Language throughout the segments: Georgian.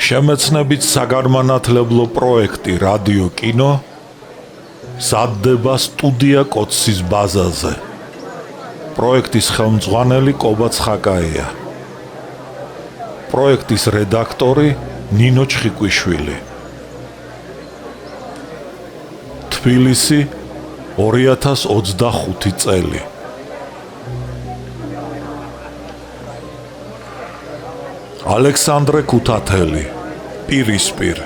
შემეცნებით საგანმანათლებლო პროექტი რადიო კინო მზადდება სტუდია კოცის ბაზაზე. პროექტის ხელმძღვანელი კობა ცხაკაია. პროექტის რედაქტორი ნინო ჩხიკვიშვილი. თბილისი 2025 წელი. ალექსანდრე ქუთათელი, პირისპირ,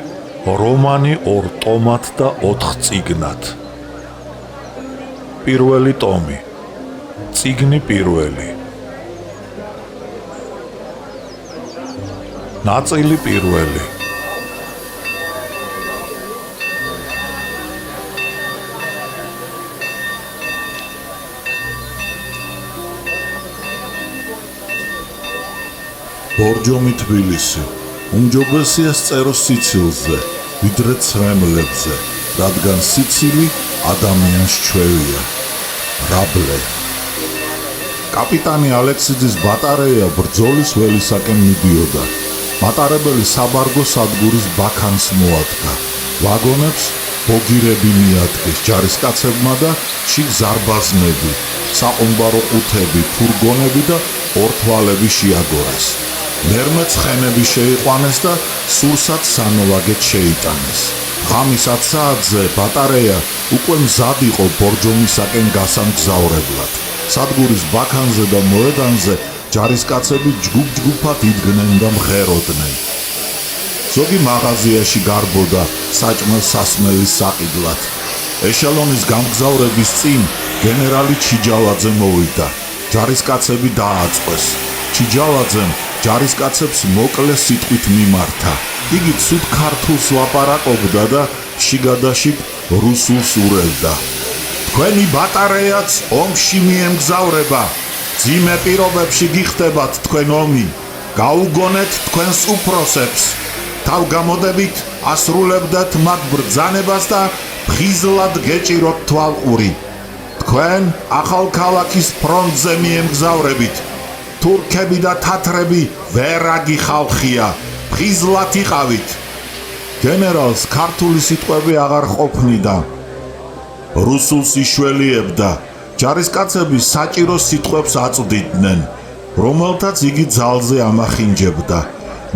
რომანი 2 ტომად და 4 წიგნად. პირველი ტომი, წიგნი პირველი. ნაწილი პირველი. ბორჯომი თბილისი, უმჯობესია სწეროს სიცილზე, ვიდრე ცრემლებზე, რადგან სიცილი ადამიანს ჩვევია. რაბლე. კაპიტანი ალექსიძის ბატარეა ბრძოლის ველისაკენ მიდიოდა. მატარებელი საბარგო სადგურის ბაქანს მოადგა. ვაგონებს ბოგირები მიადგეს ჯარისკაცებმა და შიგ ზარბაზნები, საყუმბარო ყუთები, ფურგონები და ორთვალები შეაგორეს. მერმე ცხენები შეიყვანეს და სურსათ სანოვაგეთ შეიტანეს. ღამის 10 საათზე ბატარეა უკვე მზად იყო ბორჯომისაკენ გასამგზავრებლად. სადგურის ბაქანზე და მოედანზე ჯარისკაცები ჯგუფ-ჯგუფად იდგნენ და მღეროდნენ. ზოგი მაღაზიაში გარბოდა საჭმელ სასმელის საყიდლად. ეშელონის გამგზავრების წინ გენერალი ჩიჯავაძე მოვიდა. ჯარისკაცები დააწყვეს. ჩიჯავაძემ ჯარისკაცებს მოკლე სიტყვით მიმართა. იგი ცუდ ქართულს ლაპარაკობდა და შიგადაშიგ რუსულს ურევდა. თქვენი ბატარეაც ომში მიემგზავრება. ძიმე პირობებში გიხდებათ თქვენ ომი. გაუგონეთ თქვენს უფროსებს. თავგამოდებით ასრულებდეთ მათ ბრძანებას და ფხიზლად გეჭიროთ თვალყური. თქვენ ახალქალაქის ფრონტზე მიემგზავრებით. თურქები და თათრები ვერაგი ხალხია, ფხიზლად იყავით. გენერალს ქართული სიტყვები აღარ ყოფნიდა. რუსულს იშველიებდა. ჯარისკაცები საჭირო სიტყვებს აწვდიდნენ, რომელთაც იგი ძალზე ამახინჯებდა.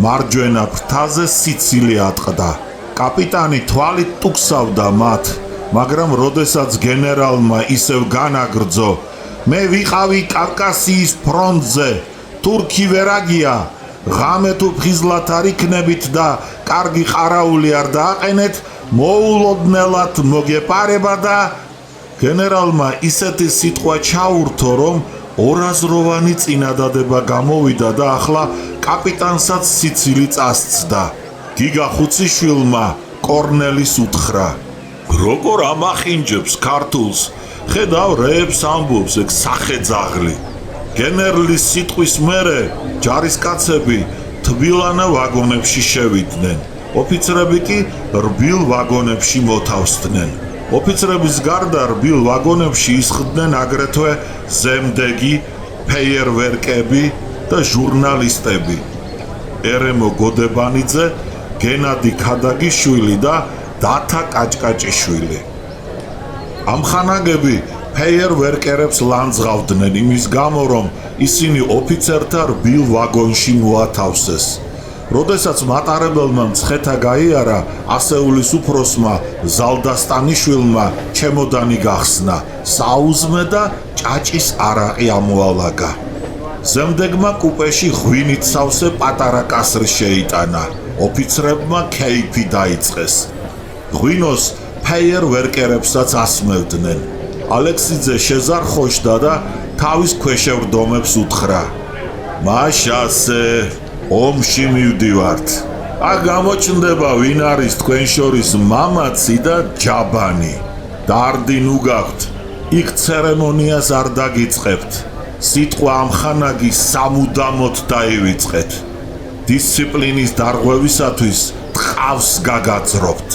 მარჯვენა ფრთაზე სიცილი ატყდა. კაპიტანი თვალით ტუქსავდა მათ, მაგრამ როდესაც გენერალმა ისევ განაგრძო, მე ვიყავი კავკასიის ფრონტზე, თურქი ვერაგია, ღამე თუ ფხიზლად არ იქნებით და კარგი ყარაული არ დააყენეთ, მოულოდნელად მოგეპარება და გენერალმა ისეთი სიტყვა ჩაურთო, რომ ორაზროვანი წინადადება გამოვიდა და ახლა კაპიტანსაც სიცილი წასცდა. გიგა ხუციშვილმა კორნელის უთხრა: როგორ ამახინჯებს ქართულს? ხედავ რეებს ამბობს ეგ სახეძაღლი. გენერლის სიტყვის მერე ჯარისკაცები თბილანა ვაგონებში შევიდნენ. ოფიცრები კი რბილ ვაგონებში მოთავსდნენ. ოფიცრების გარდა რბილ ვაგონებში ისხდნენ აგრეთვე ზემდეგი, ფეიერვერკები და ჟურნალისტები. ერემო გოდებანიძე, გენადი ქადაგიშვილი და დათა კაჭკაჭიშვილი. ამხანაგები ფეიერვერკერებს ლანძღავდნენ იმის გამო, რომ ისინი ოფიცერთა რბილ ვაგონში მოათავსეს. როდესაც მატარებელმა მცხეთა გაიარა, ასეულის უფროსმა ზალდასტანიშვილმა ჩემოდანი გახსნა, საუზმე და ჭაჭის არაყი ამოალაგა. ზემდეგმა კუპეში ღვინით სავსე პატარა კასრი შეიტანა. ოფიცრებმა ქეიფი დაიწყეს. ღვინოს ფეიერვერკერებსაც ასმევდნენ. ალექსიძე შეზარხოშდა და თავის ქვეშევრდომებს უთხრა: მაშასე ომში მივდივართ. აქ გამოჩნდება ვინ არის თქვენ შორის მამაცი და ჯაბანი. დარდი ნუ გაქვთ, იქ ცერემონიას არ დაგიწყებთ. სიტყვა ამხანაგი სამუდამოდ დაივიწყეთ. დისციპლინის დარღვევისათვის ტყავს გაგაძრობთ.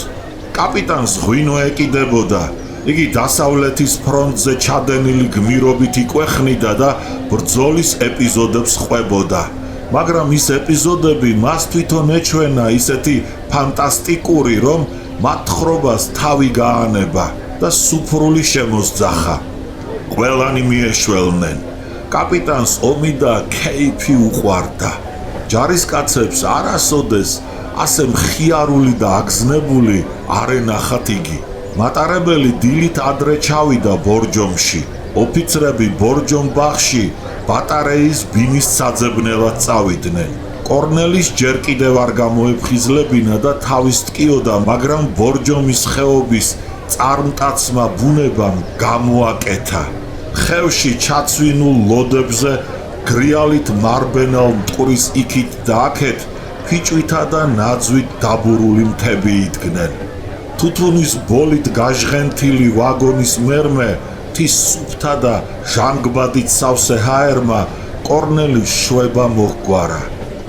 კაპიტანს ღვინო ეკიდებოდა. იგი დასავლეთის ფრონტზე ჩადენილი გმირობით იკვეხნიდა და ბრძოლის ეპიზოდებს ყვებოდა. მაგრამ ის ეპიზოდები მას თვითონ ეჩვენა ისეთი ფანტასტიკური, რომ მათ თხრობას თავი გაანება და სუფრული შემოსძახა. ყველანი მიეშველნენ. კაპიტანს ომი და კეიფი უყვარდა. ჯარისკაცებს არასოდეს ასე მხიარული და აგზნებული არ ენახათ იგი. მატარებელი დილით ადრე ჩავიდა ბორჯომში. ოფიცრები ბორჯომ ბაღში ბატარეის ბინის საძებნელად წავიდნენ. კორნელის ჯერ კიდევ არ გამოეფხიზლებინა და თავის ტკიოდა, მაგრამ ბორჯომის ხეობის წარმტაცმა ბუნებამ გამოაკეთა. ხევში ჩაცვინულ ლოდებზე გრიალით მარბენალ მტკვრის იქით და აქეთ ფიჭვითა და ნაძვით დაბურული მთები იდგნენ. თუთუნის ბოლით გაჟღენთილი ვაგონის მერმე თის სუფთა და ჟანგბადით სავსე ჰაერმა კორნელის შვება მოჰგვარა.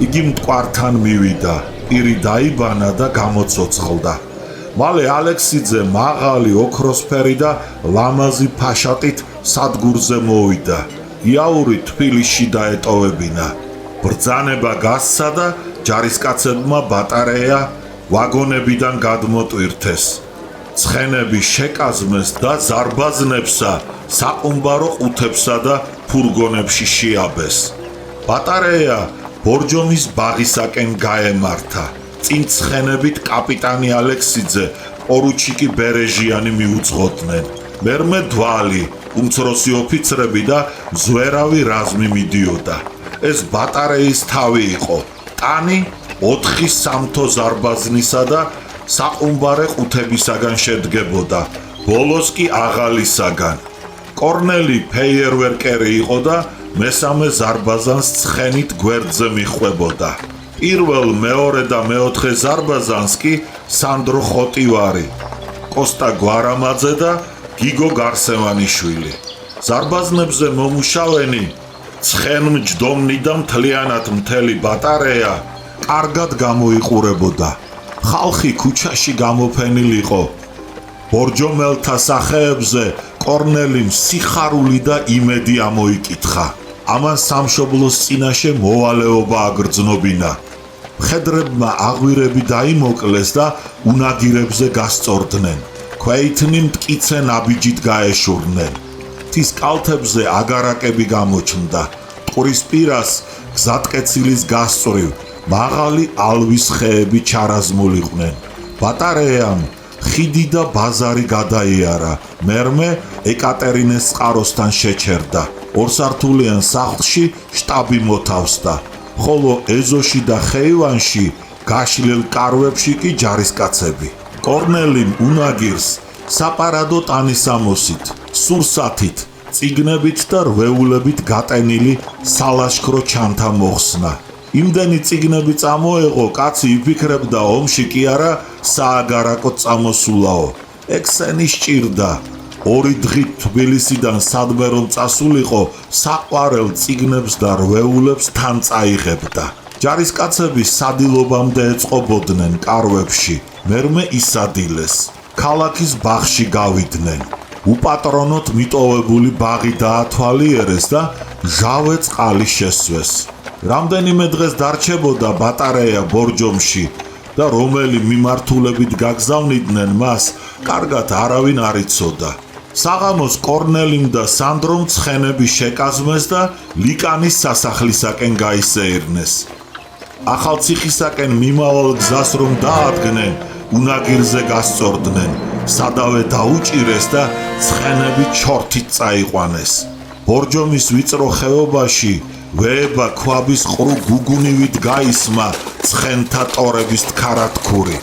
იგი მტკვართან მივიდა, პირი დაიბანა და გამოცოცხლდა. მალე ალექსიძე მაღალი ოქროსფერი და ლამაზი ფაშატით სადგურზე მოვიდა. იაური თბილისში დაეტოვებინა. ბრძანება გასცა და ჯარისკაცებმა ბატარეა ვაგონებიდან გადმოტვირთეს. ცხენები შეკაზმეს და ზარბაზნებსა, საყუმბარო ყუთებსა და ფურგონებში შეაბეს. ბატარეა ბორჯომის ბაღისაკენ გაემართა. წინ ცხენებით კაპიტანი ალექსიძე, პორუჩიკი ბერეჟიანი მიუძღოდნენ. მერმე დვალი, უმცროსი ოფიცრები და ზვერავი რაზმი მიდიოდა. ეს ბატარეის თავი იყო. ტანი 4 სამთო ზარბაზნისა და საყუმბარე ყუთებისაგან შედგებოდა, ბოლოს კი აღალისაგან. კორნელი ფეიერვერკერი იყო და მესამე ზარბაზანს ცხენით გვერდზე მიხვებოდა. პირველ, მეორე და მეოთხე ზარბაზანს კი სანდრო ხოტივარი, კოსტა გვარამაძე და გიგო გარსევანიშვილი. ზარბაზნებზე მომუშავენი ცხენმჯდომნი და მთლიანად მთელი ბატარეა კარგად გამოიყურებოდა. ხალხი ქუჩაში გამოფენილიყო. ბორჯომელთა სახეებზე კორნელიმ სიხარული და იმედი ამოიკითხა. ამან სამშობლოს წინაშე მოვალეობა აგრძნობინა. მხედრებმა აღვირები დაიმოკლეს და უნაგირებზე გასწორდნენ. ქვეითნი მტკიცე ნაბიჯით გაეშურნენ. თის კალთებზე აგარაკები გამოჩნდა. მტკვრის პირას გზატკეცილის გასწვრივ მაღალი ალვის ხეები ჩარაზმულიყვნენ. ბატარეამ ხიდი და ბაზარი გადაიარა. მერმე ეკატერინეს წყაროსთან შეჩერდა. ორსართულიან სახლში შტაბი მოთავსდა. ხოლო ეზოში და ხეივანში გაშლილ კარვებში კი ჯარისკაცები. კორნელიმ უნაგირს საპარადო ტანისამოსით, სურსათით, წიგნებით და რვეულებით გატენილი სალაშქრო ჩანთა მოხსნა. იმდენი წიგნები წამოეყო, კაცი იფიქრებდა ომში კი არა სააგარაკო წამოსულაო. ექსენი სჭირდა. 2 დღით თბილისიდან სადმე რომ წასულიყო, საყვარელ წიგნებს და რვეულებს თან წაიღებდა. ჯარისკაცები სადილობამდე ეწყობოდნენ კარვებში, მერმე ისადილეს. ქალაქის ბაღში გავიდნენ. უპატრონოთ მიტოვებული ბაღი დაათვალიერეს და ჟავე წყალი შესვეს. რამდენიმე დღეს დარჩებოდა ბატარეა ბორჯომში და რომელი მიმართულებით გაგზავნიდნენ მას, კარგად არავინ არ იცოდა. საღამოს კორნელიმ და სანდრომ ცხენები შეკაზმეს და ლიკანის სასახლისაკენ გაისეირნეს. ახალციხისაკენ მიმავალ გზას რომ დაადგნენ, უნაგირზე გასწორდნენ. სადავე დაუჭირეს და ცხენები ჩორთით წაიყვანეს. ბორჯომის ვიწრო ხეობაში ვეება ქვაბის ყრუ გუგუნივით გაისმა ცხენთა ტორების თქარათქური.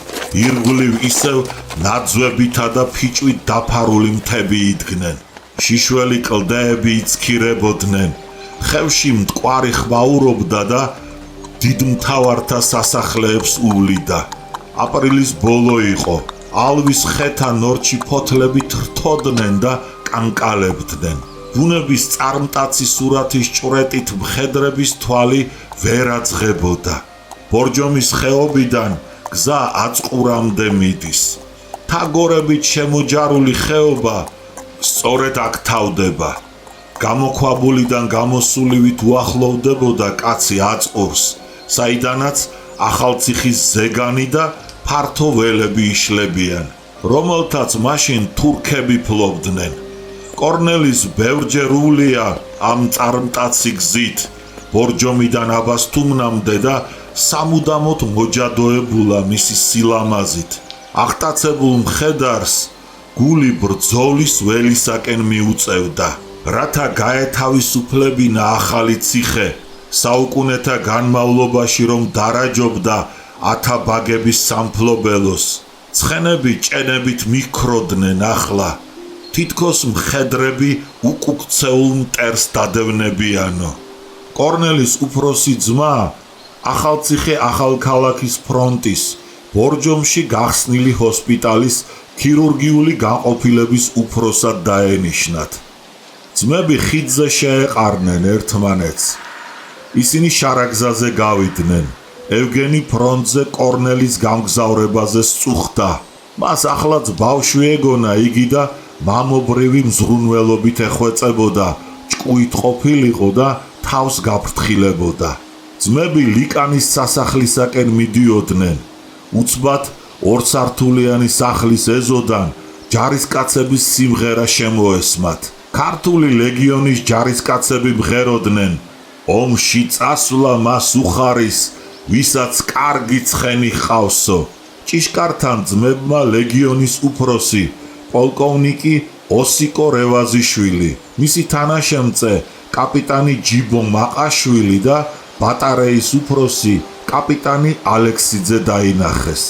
ირგვლივ ისევ ნაძვებითა და ფიჭვით დაფარული მთები იდგნენ. შიშველი კლდეები იცქირებოდნენ. ხევში მტკვარი ხვაურობდა და დიდმთავართა სასახლეებს უვლიდა. აპრილის ბოლო იყო. ალვის ხეთა ნორჩი ფოთლებით რთოდნენ და კანკალებდნენ. ბუნების წარმტაცი სურათის ჭვრეტით მხედრების თვალი ვერ აძღებოდა. ბორჯომის ხეობიდან გზა აწყურამდე მიდის. თაგორებით შემოჯარული ხეობა სწორედ აქ თავდება. გამოქვაბულიდან გამოსულივით უახლოვდებოდა კაცი აწყურს, საიდანაც ახალციხის ზეგანი და ფართო ველები იშლებიან, რომელთაც მაშინ თურქები ფლობდნენ. კორნელის ბევრჯერ ულია ამ წარმტაცი გზით, ბორჯომიდან აბასთუმნამდე და სამუდამოდ მოჯადოებულა მისი სილამაზით. აღტაცებულ მხედარს გული ბრძოლის ველისაკენ მიუწევდა, რათა გაეთავისუფლებინა ახალი ციხე, საუკუნეთა განმავლობაში რომ დარაჯობდა ათაბაგების სამფლობელოს. ცხენები ჭენებით მიქროდნენ ახლა, თითქოს მხედრები უკუქცეულ მტერს დადევნებიანო. კორნელის უფროსი ძმა ახალციხე ახალქალაქის ფრონტის ბორჯომში გახსნილი ჰოსპიტალის ქირურგიული განყოფილების უფროსად დაენიშნათ. ძმები ხიდზე შეეყარნენ ერთმანეთს. ისინი შარაგზაზე გავიდნენ. ევგენი ფრონტზე კორნელის გამგზავრებაზე სწუხდა. მას ახლაც ბავშვი ეგონა იგი და მამობრივი მზრუნველობით ეხვეწებოდა, ჭკუით ყოფილიყო და თავს გაფრთხილებოდა. ძმები ლიკანის სასახლისაკენ მიდიოდნენ. უცბად ორსართულიანი სახლის ეზოდან ჯარისკაცების სიმღერა შემოესმათ. ქართული ლეგიონის ჯარისკაცები მღეროდნენ: ომში წასვლა მას უხარის, ვისაც კარგი ცხენი ჰყავსო. ჭიშკართან ძმებმა ლეგიონის უფროსი პოლკოვნიკი ოსიკო რევაზიშვილი, მისი თანაშემწე კაპიტანი ჯიბო მაყაშვილი და ბატარეის უფროსი კაპიტანი ალექსიძე დაინახეს.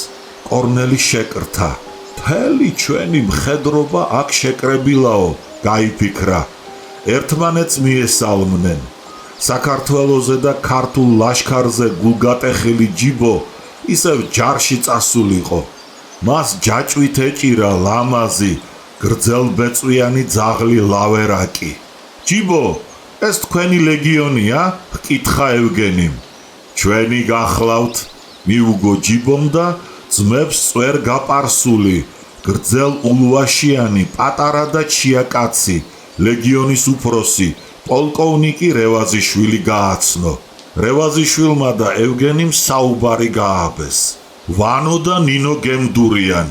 კორნელი შეკრთა. მთელი ჩვენი მხედრობა აქ შეკრებილაო, გაიფიქრა. ერთმანეთს მიესალმნენ. საქართველოზე და ქართულ ლაშქარზე გულგატეხილი ჯიბო ისევ ჯარში წასულიყო. მას ჯაჭვით ეჭირა ლამაზი, გრძელბეწვიანი ძაღლი ლავერაკი. ჯიბო, ეს თქვენი ლეგიონია? ჰკითხა ევგენიმ. ჩვენი გახლავთ, მიუგო ჯიბომ და ძმებს წვერ გაპარსული, გრძელ ულვაშიანი, პატარა და ჩიაკაცი, ლეგიონის უფროსი, პოლკოვნიკი რევაზიშვილი გააცნო. რევაზიშვილმა და ევგენიმ საუბარი გააბეს. ვანო და ნინო გემდურიან.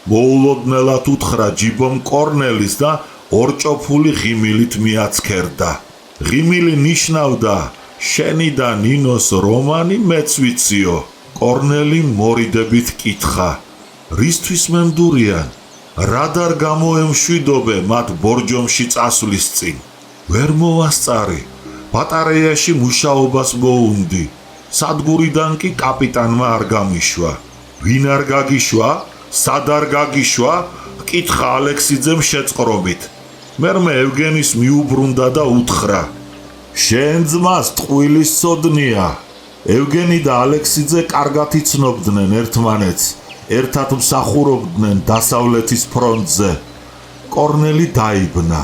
მოულოდნელად უთხრა ჯიბომ კორნელის და ორჭოფული ღიმილით მიაცქერდა. ღიმილი ნიშნავდა შენი და ნინოს რომანი მეც ვიციო. კორნელი მორიდებით კითხა. რისთვის მემდურიან? რადარ გამოემშვიდობე მათ ბორჯომში წასვლის წინ? ვერ მოვასწარი. ბატარეაში მუშაობას მოუნდი. სადგურიდან კი კაპიტანმა არ გამიშვა. ვინ არ გაგიშვა? სად არ გაგიშვა? კითხა ალექსიძემ შეწყრობით. მერმე ევგენის მიუბრუნდა და უთხრა: შენ ძმას ტყუილის სოდნია. ევგენი და ალექსიძე კარგად იცნობდნენ ერთმანეთს, ერთად მსახურობდნენ დასავლეთის ფრონტზე. კორნელი დაიბნა.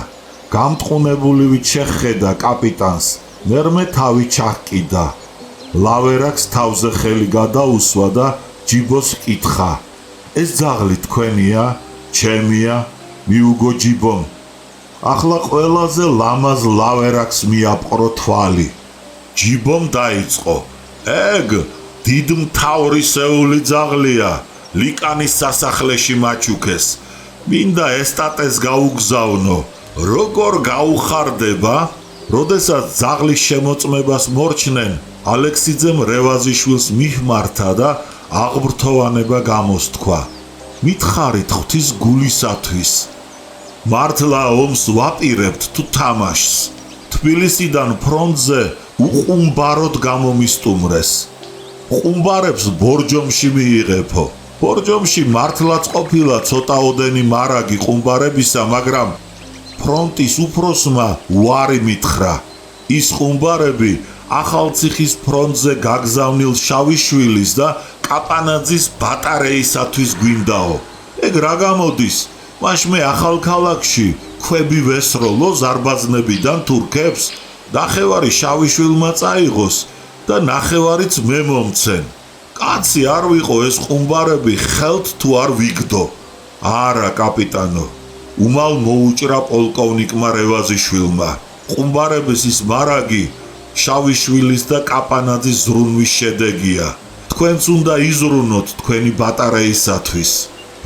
გამტყუნებულივით შეხედა კაპიტანს, მერმე თავი ჩაჰკიდა. ლავერაკს თავზე ხელი გადაუსვა და ჯიბოს კითხა: ეს ძაღლი თქვენია? ჩემია, მიუგო ჯიბომ. ახლა ყველაზე ლამაზ ლავერაკს მიაპყრო თვალი. ჯიბომ დაიწყო: ეგ დიდმთავრისეული ძაღლია, ლიკანის სასახლეში მაჩუქეს. მინდა ესტატეს გაუგზავნო. როგორ გაუხარდება? როდესაც ძაღლის შემოწმებას მორჩნენ, ალექსიძემ რევაზიშვილს მიჰმართა და აღბრთოვანება გამოსთქვა. მითხარით ღვთის გულისათვის. მართლა ომს ვაპირებთ თუ თამაშს? თბილისიდან ფრონტზე უყუმბაროდ გამომისტუმრეს. ყუმბარებს ბორჯომში მიიღებო. ბორჯომში მართლაც ყოფილა ცოტაოდენი მარაგი ყუმბარებისა, მაგრამ ფრონტის უფროსმა უარი მითხრა. ის ყუმბარები ახალციხის ფრონტზე გაგზავნილ შავიშვილის და კაპანაძის ბატარეისათვის გვინდაო. ეგ რა გამოდის? მაშმე ახალქალაქში ქვები ვესროლო ზარბაზნებიდან თურქებს? ნახევარი შავიშვილმა წაიღოს და ნახევარიც მე მომცენ. კაცი არ ვიყო ეს ყუმბარები ხელთ თუ არ ვიგდო. არა, კაპიტანო. უმალ მოუჭრა პოლკოვნიკმა რევაზიშვილმა. ყუმბარების ის მარაგი შავიშვილის და კაპანაძის ზრუნვის შედეგია. თქვენც უნდა იზრუნოთ თქვენი ბატარეისათვის.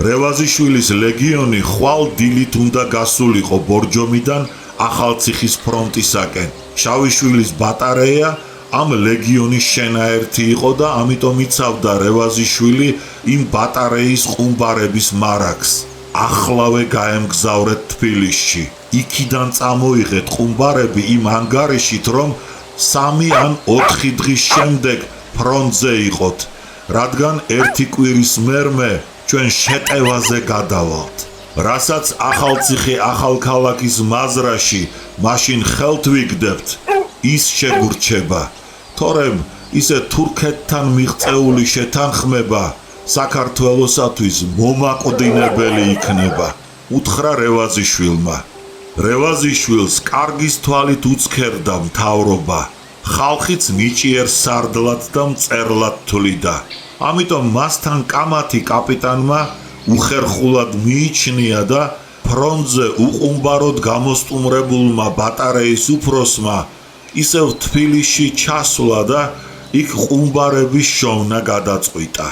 რევაზიშვილის ლეგიონი ხვალ დილით უნდა გასულიყო ბორჯომიდან ახალციხის ფრონტისაკენ. შავიშვილის ბატარეა ამ ლეგიონის შენაერთი იყო და ამიტომ იცავდა რევაზიშვილი იმ ბატარეის ყუმბარების მარაგს. ახლავე გაემგზავრეთ თბილისში. იქიდან წამოიღეთ ყუმბარები იმ ანგარიშით, რომ 3 ან 4 დღის შემდეგ ფრონტზე იყოთ, რადგან 1 კვირის მერმე ჩვენ შეტევაზე გადავალთ. რასაც ახალციხე ახალქალაქის მაზრაში მაშინ ხელთ ვიგდებთ, ის შეგურჩება. თორემ ისე თურქეთთან მიღწეული შეთანხმება საქართველოსათვის მომაკვდინებელი იქნება. უთხრა რევაზიშვილმა. რევაზიშვილს კარგის თვალით უცქერდა მთავრობა. ხალხიც ნიჭიერ სარდლად და მწერლად თვლიდა. ამიტომ მასთან კამათი კაპიტანმა უხერხულად მიიჩნია და ფრონტზე უყუმბაროდ გამოსტუმრებულმა ბატარეის უფროსმა ისევ თბილისში ჩასვლა და იქ ყუმბარების შოვნა გადაწყვიტა.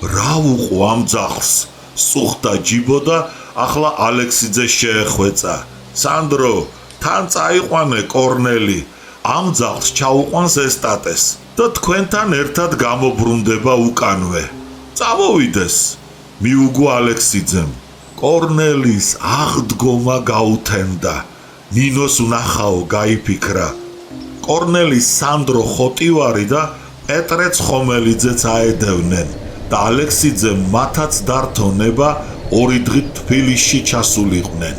რა უყო ამ ძაღლს? სუხდა ჯიბო და ახლა ალექსიძე შეეხვეწა. სანდრო, თან წაიყვანე კორნელი, ამ ძაღლს ჩაუყვანს ესტატეს და თქვენთან ერთად გამობრუნდება უკანვე. წამოვიდეს, მიუგო ალექსიძემ. კორნელის აღდგომა გაუთენდა. ნინოს ვნახაო, გაიფიქრა. კორნელის სანდრო ხოტივარი და პეტრე ცხომელიძეც აედევნენ და ალექსიძემ მათაც დართონება 2 დღით თბილისში ჩასულიყვნენ.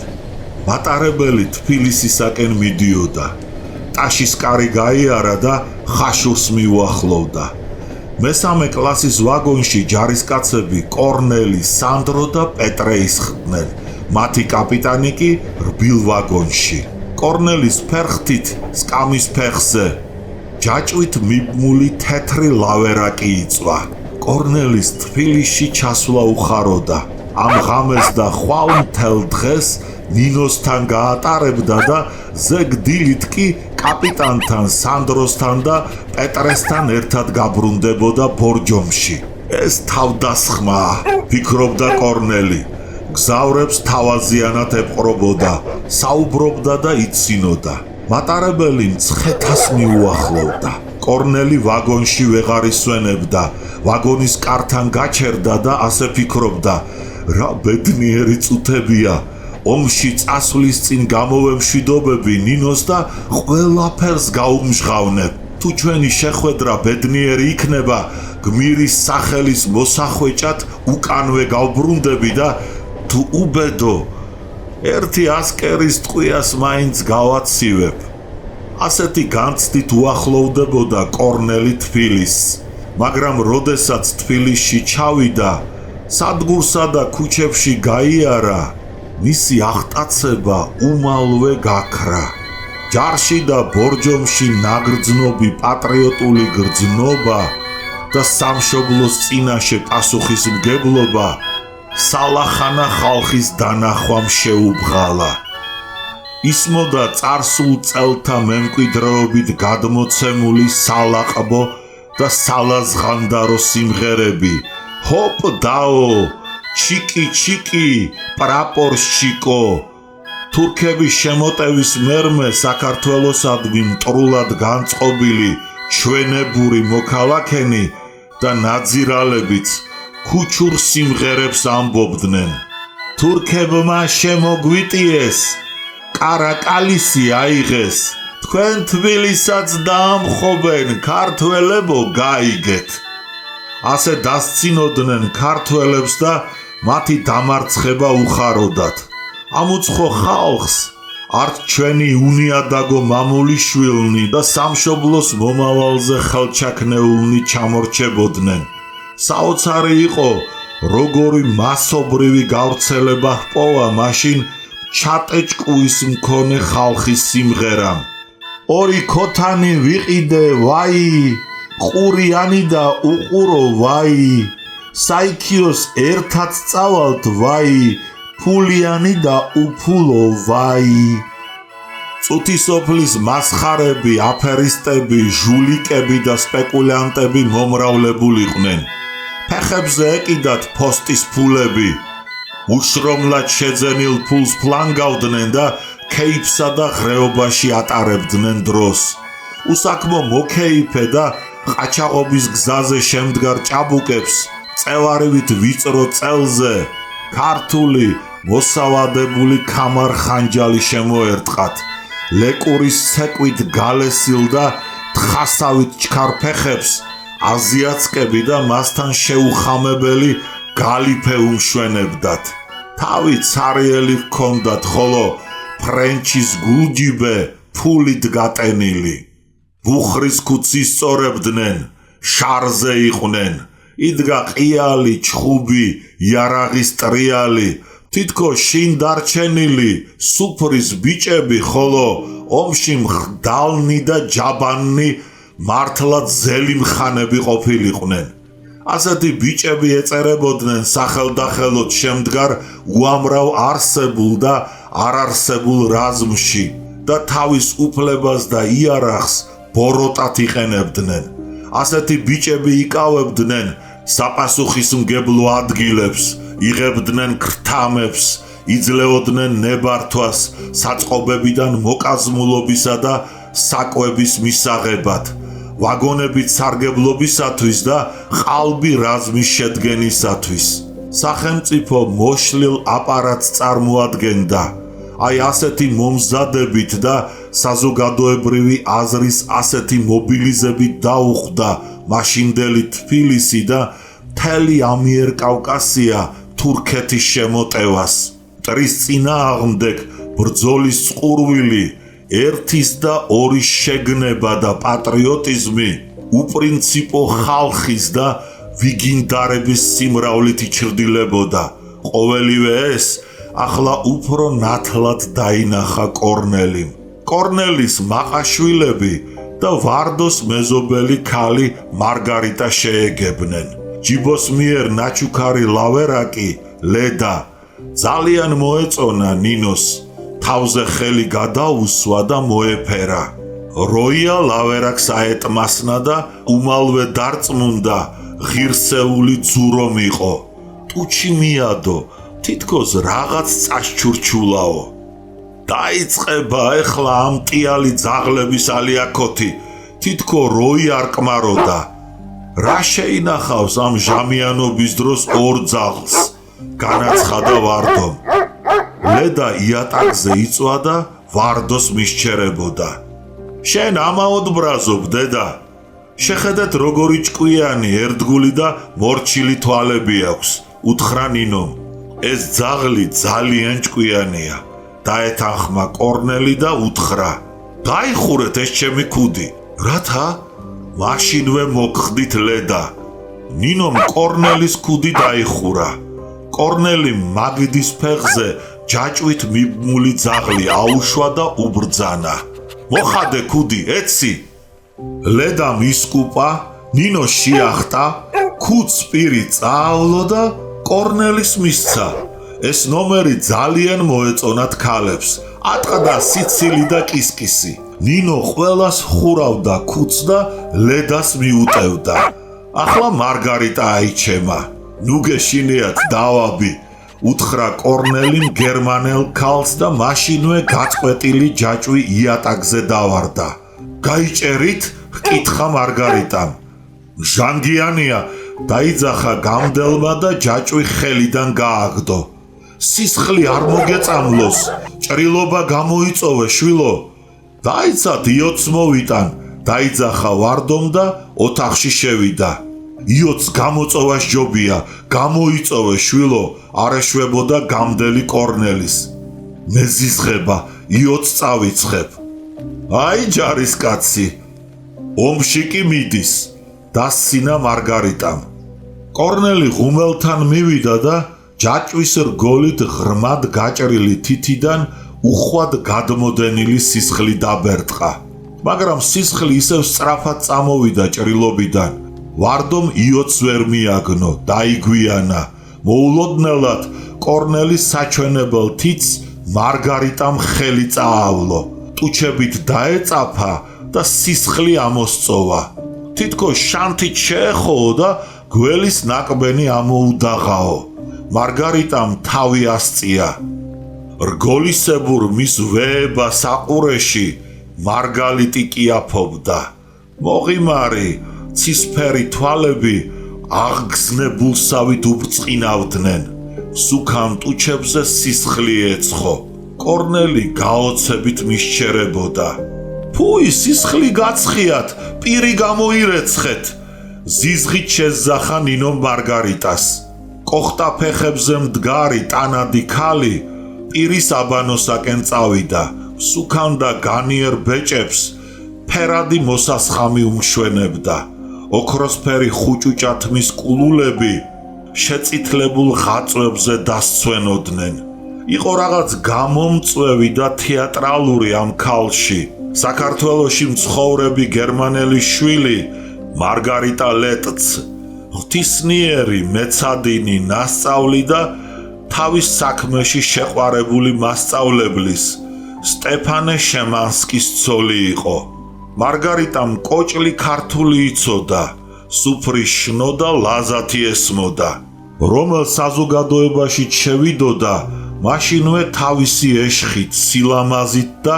მატარებელი თბილისისაკენ მიდიოდა. ტაშის კარი გაიარა და ხაშურს მიუახლოვდა. მესამე კლასის ვაგონში ჯარისკაცები კორნელი, სანდრო და პეტრე ისხდნენ. მათი კაპიტანი კი რბილ ვაგონში. კორნელის ფერხთით სკამის ფეხზე ჯაჭვით მიბმული თეთრი ლავერაკი იწვა. კორნელის თბილისში ჩასვლა უხაროდა. ამ ღამეს და ხვალ მთელ დღეს ნინოსთან გაატარებდა და ზეგ დილით კი კაპიტანთან, სანდროსთან და პეტრესთან ერთად გაბრუნდებოდა ბორჯომში. ეს თავდასხმაა, ფიქრობდა კორნელი. გზავრებს თავაზიანად ეპყრობოდა, საუბრობდა და იცინოდა. მატარებელი მცხეთას მიუახლოვდა. კორნელი ვაგონში ვეღარ ისვენებდა, ვაგონის კართან გაჩერდა და ასე ფიქრობდა, რა ბედნიერი წუთებია. ომში წასვლის წინ გამოვემშვიდობები ნინოს და ყველაფერს გაუმჟღავნებ. თუ ჩვენი შეხვედრა ბედნიერი იქნება, გმირის სახელის მოსახვეჭად უკანვე გავბრუნდები და თუ უბედო, 1 ასკერის ტყვიას მაინც გავაცივებ. ასეთი განცდით უახლოვდებოდა კორნელი თბილისს, მაგრამ როდესაც თბილისში ჩავიდა, სადგურსა და ქუჩებში გაიარა, მისი აღტაცება უმალვე გაქრა. ჯარში და ბორჯომში ნაგრძნობი პატრიოტული გრძნობა და სამშობლოს წინაშე პასუხისმგებლობა სალახანა ხალხის დანახვამ შეუბღალა. ისმოდა წარსულ წელთა მემკვიდრეობით გადმოცემული სალაყბო და სალაზღანდარო სიმღერები. ჰოპ დაო, ჩიკი ჩიკი, პრაპორშჩიკო. თურქების შემოტევის მერმე საქართველოსადმი მტრულად განწყობილი ჩვენებური მოქალაქენი და ნაძირალებიც ქუჩურ სიმღერებს ამბობდნენ. თურქებმა შემოგვიტიეს, კარაკალისი აიღეს, თქვენ თბილისსაც დაამხობენ, ქართველებო გაიგეთ. ასე დასცინოდნენ ქართველებს და მათი დამარცხება უხაროდათ. ამუცხო ხალხს არც ჩვენი უნიადაგო მამულიშვილნი და სამშობლოს მომავალზე ხელჩაქნეულნი ჩამორჩებოდნენ. საოცარი იყო, როგორი მასობრივი გავრცელება ჰპოვა მაშინ ჩატეჭკუის მქონე ხალხის სიმღერამ. 2 ქოთანი ვიყიდე, ვაი, ყურიანი და უყურო, ვაი, საიქიოს ერთად წავალთ, ვაი, ფულიანი და უფულო, ვაი. წუთისოფლის მასხარები, აფერისტები, ჟულიკები და სპეკულანტები მომრავლებულიყვნენ. ფეხებზე ეკიდათ ფოსტის ფულები. უშრომლად შეძენილ ფულს ფლანგავდნენ და ქეიფსა და ღრეობაში ატარებდნენ დროს. უსაქმო მოკეიფე და ყაჩაღობის გზაზე შემდგარ ჭაბუკებს წევარივით ვიწრო წელზე ქართული მოსავადებული ქამარ-ხანჯალი შემოერტყათ. ლეკურის ცეკვით გალესილ და თხასავით ჩქარ ფეხებს აზიაცკები და მასთან შეუხამებელი გალიფე უმშვენებდათ. თავი ცარიელი ჰქონდათ, ხოლო ფრენჩის გულჯიბე ფულით გატენილი. ბუხრის ქუდს ისწორებდნენ, შარზე იყვნენ. იდგა ყიალი, ჩხუბი, იარაღის ტრიალი, თითქოს შინ დარჩენილი სუფრის ბიჭები, ხოლო ომში მხდალნი და ჯაბანნი მართლაც ძელი მხანები ყოფილიყვნენ. ასეთი ბიჭები ეწერებოდნენ სახელდახელოდ შემდგარ უამრავ არსებულ და არარსებულ რაზმში და თავის უფლებას და იარაღს ბოროტად იყენებდნენ. ასეთი ბიჭები იკავებდნენ საპასუხისმგებლო ადგილებს, იღებდნენ ქრთამებს, იძლეოდნენ ნებართვას საწყობებიდან მოკაზმულობისა და საკვების მისაღებად, ვაგონებით სარგებლობისათვის და ყალბი რაზმის შედგენისათვის. სახელმწიფო მოშლილ აპარატს წარმოადგენდა. აი ასეთი მომზადებით და საზოგადოებრივი აზრის ასეთი მობილიზებით დაუხვდა მაშინდელი თბილისი და მთელი ამიერკავკასია თურქეთის შემოტევას. მტრის წინააღმდეგ ბრძოლის წყურვილი, ერთის და ორის შეგნება და პატრიოტიზმი უპრინციპო ხალხის და ვიგინდარების სიმრავლით იჩრდილებოდა. ყოველივე ეს ახლა უფრო ნათლად დაინახა კორნელიმ. კორნელის მაყაშვილები და ვარდოს მეზობელი ქალი მარგარიტა შეეგებნენ. ჯიბოს მიერ ნაჩუქარი ლავერაკი, ლედა, ძალიან მოეწონა ნინოს. თავზე ხელი გადაუსვა და მოეფერა. როია ლავერაკს აეტმასნა და უმალვე დარწმუნდა ღირსეული ძურომ იყო. ტუჩი მიადო, თითქოს რაღაც წაშჩურჩულაო. დაიწყება ეხლა ამ ტიალი ძაღლების ალიაქოთი, თითქო როი არ კმაროდა. რა შეინახავს ამ ჟამიანობის დროს ორ ძაღლს? განაცხადა ვარდომ. ლედა იატაკზე იწვა და ვარდოს მისჩერებოდა. შენ ამაოდ ბრაზობ, დედა. შეხედეთ როგორი ჭკვიანი, ერთგული და მორჩილი თვალები აქვს, უთხრა ნინომ. ეს ძაღლი ძალიან ჭკვიანია. დაეთანხმა კორნელი და უთხრა. დაიხურეთ ეს ჩემი ქუდი. რათა? მაშინვე მოგხდით ლედა. ნინომ კორნელის ქუდი დაიხურა. კორნელი მაგიდის ფეხზე ჯაჭვით მიბმული ძაღლი აუშვა და უბრძანა. მოხადე ქუდი, ეცი. ლედა მისკუპა, ნინო შეახტა, ქუდს პირი წაავლო და კორნელის მისცა. ეს ნომერი ძალიან მოეწონათ ქალებს. ატყდა სიცილი და კისკისი. ნინო ყველას ხურავდა ქუდს და ლედას მიუტევდა. ახლა მარგარიტა აიჩემა. ნუ გეშინიათ დავაბი. უთხრა კორნელიმ გერმანელ ქალს და მაშინვე გაწყვეტილი ჯაჭვი იატაკზე დავარდა. გაიჭერით? ჰკითხა მარგარიტამ. ჟანგიანია, დაიძახა გამდელმა და ჯაჭვი ხელიდან გააგდო. სისხლი არ მოგეწამლოს, ჭრილობა გამოიწოვე შვილო. დაიცა დიოც მოვიტან, დაიძახა ვარდომ და ოთახში შევიდა. იოც გამოწოვას ჯობია, გამოიწოვე შვილო, არ ეშვებოდა გამდელი კორნელის. მეზიზღება, იოც წავიცხებ. აი ჯარისკაცი, ომში კი მიდის, დასცინა მარგარიტამ. კორნელი ღუმელთან მივიდა და ჯაჭვის რგოლით ღრმად გაჭრილი თითიდან უხვად გადმოდენილი სისხლი დაბერტყა. მაგრამ სისხლი ისევ სწრაფად წამოვიდა ჭრილობიდან. ვარდომ იოც ვერ მიაგნო, დაიგვიანა. მოულოდნელად კორნელის საჩვენებელ თითს მარგარიტამ ხელი წაავლო. ტუჩებით დაეწაფა და სისხლი ამოსწოვა. თითქოს შანთით შეეხოო და გველის ნაკბენი ამოუდაღაო. მარგარიტამ თავი ასწია. რგოლისებურ მის ვეება საყურეში მარგალიტი კიაფობდა. მოღიმარი, ცისფერი თვალები აღგზნებულსავით უბწყინავდნენ. სუქამ ტუჩებზე სისხლი ეცხო. კორნელი გაოცებით მისჩერებოდა. ფუი, სისხლი გაცხიათ, პირი გამოირეცხეთ. ზიზღით შეზახა ნინო მარგარიტას. კოხტა ფეხებზე მდგარი ტანადი ქალი პირის აბანოსაკენ წავიდა. სუქამ და განიერ ბეჭებს ფერადი მოსასხამი უმშვენებდა. ოქროსფერი ხუჭუჭათმის კულულები შეწითლებულ ღაწვებზე დასცვენოდნენ. იყო რაღაც გამომწვევი და თეატრალური ამ ქალში. საქართველოში მცხოვრები გერმანელი შვილი მარგარიტა ლეტც, ღვთისმიერი, მეცადინი, ნასწავლი და თავის საქმეში შეყვარებული მასწავლებლის სტეფანე შემანსკის ცოლი იყო. მარგარიტამ კოჭლი ქართული იცოდა, სუფრი შნო და ლაზათი ესმოდა. რომელ საზოგადოებაში შევიდოდა, მაშინვე თავისი ეშხით, სილამაზით და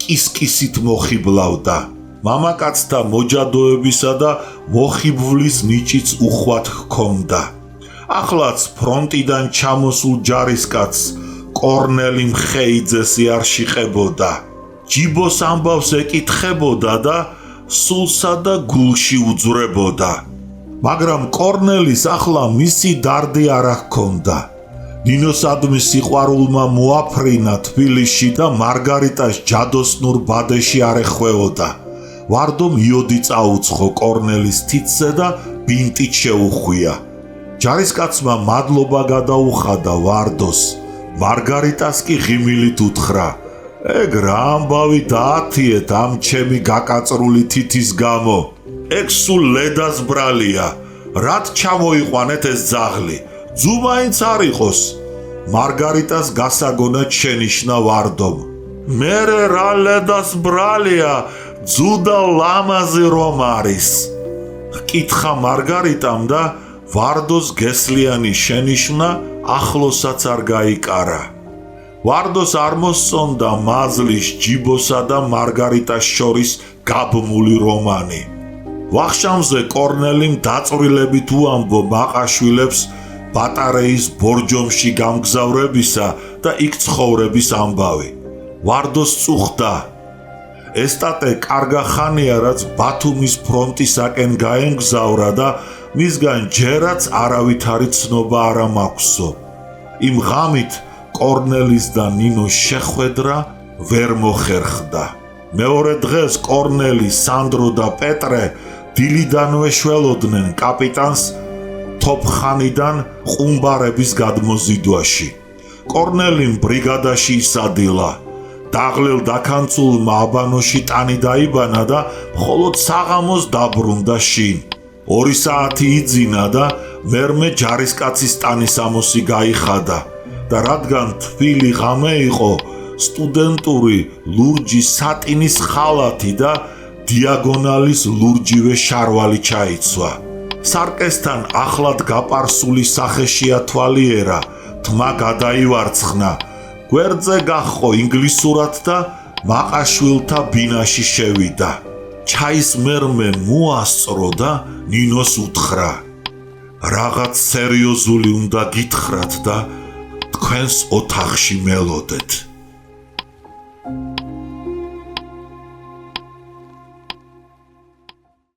კისკისით მოხიბლავდა. მამაკაცთა მოჯადოებისა და მოხიბვლის ნიჭიც უხვად ჰქონდა. ახლაც ფრონტიდან ჩამოსულ ჯარისკაცს კორნელი მხეიძესი არ შიყებოდა. ჯიბოს ამბავს ეკითხებოდა და სულსა და გულში უძვრებოდა. მაგრამ კორნელის ახლა მისი დარდი არ ჰქონდა. ნინოსადმი სიყვარულმა მოაფრინა თბილისში და მარგარიტას ჯადოსნურ ბადეში არ ეხვეოდა. ვარდომ იოდი წაუცხო კორნელის თითზე და ბინტით შეუხვია. ჯარისკაცმა მადლობა გადაუხადა ვარდოს. მარგარიტას კი ღიმილით უთხრა: ეგ რა ამბავი დაათიეთ ამ ჩემი გაკაწრული თითის გამო. ეგ სულ ლედას ბრალია. რად ჩამოიყვანეთ ეს ძაღლი? ძუ მაინც არ იყოს. მარგარიტას გასაგონად შენიშნა ვარდომ. მერე რა ლედას ბრალია, ძუ და ლამაზი რომ არის. ჰკითხა მარგარიტამ და ვარდოს გესლიანი შენიშვნა ახლოსაც არ გაიკარა. ვარდოს არ მოსწონდა მაზლის, ჯიბოსა და მარგარიტას შორის გაბმული რომანი. ვახშამზე კორნელიმ დაწვრილებით უამბო მაყაშვილებს ბატარეის ბორჯომში გამგზავრებისა და იქ ცხოვრების ამბავი. ვარდოს წუხდა. ესტატე კარგა ხანია, რაც ბათუმის ფრონტისაკენ გაემგზავრა და მისგან ჯერაც არავითარი ცნობა არ მაქვსო. იმ ღამით კორნელის და ნინოს შეხვედრა ვერ მოხერხდა. მეორე დღეს კორნელი, სანდრო და პეტრე დილიდანვე შველოდნენ კაპიტანს თოფხანიდან ყუმბარების გადმოზიდვაში. კორნელიმ ბრიგადაში ისადილა. დაღლილ დაქანცულმა აბანოში ტანი დაიბანა და მხოლოდ საღამოს დაბრუნდა შინ. 2 საათი იძინა და მერმე ჯარისკაცის ტანისამოსი გაიხადა და რადგან თბილი ღამე იყო, სტუდენტური ლურჯი სატინის ხალათი და დიაგონალის ლურჯივე შარვალი ჩაიცვა. სარკესთან ახლად გაპარსული სახე შეათვალიერა, თმა გადაივარცხნა, გვერდზე გაჰყო ინგლისურად და მაყაშვილთა ბინაში შევიდა. ჩაის მერმე მოასწრო და ნინოს უთხრა: რაღაც სერიოზული უნდა გითხრათ და თქვენს ოთახში მელოდეთ.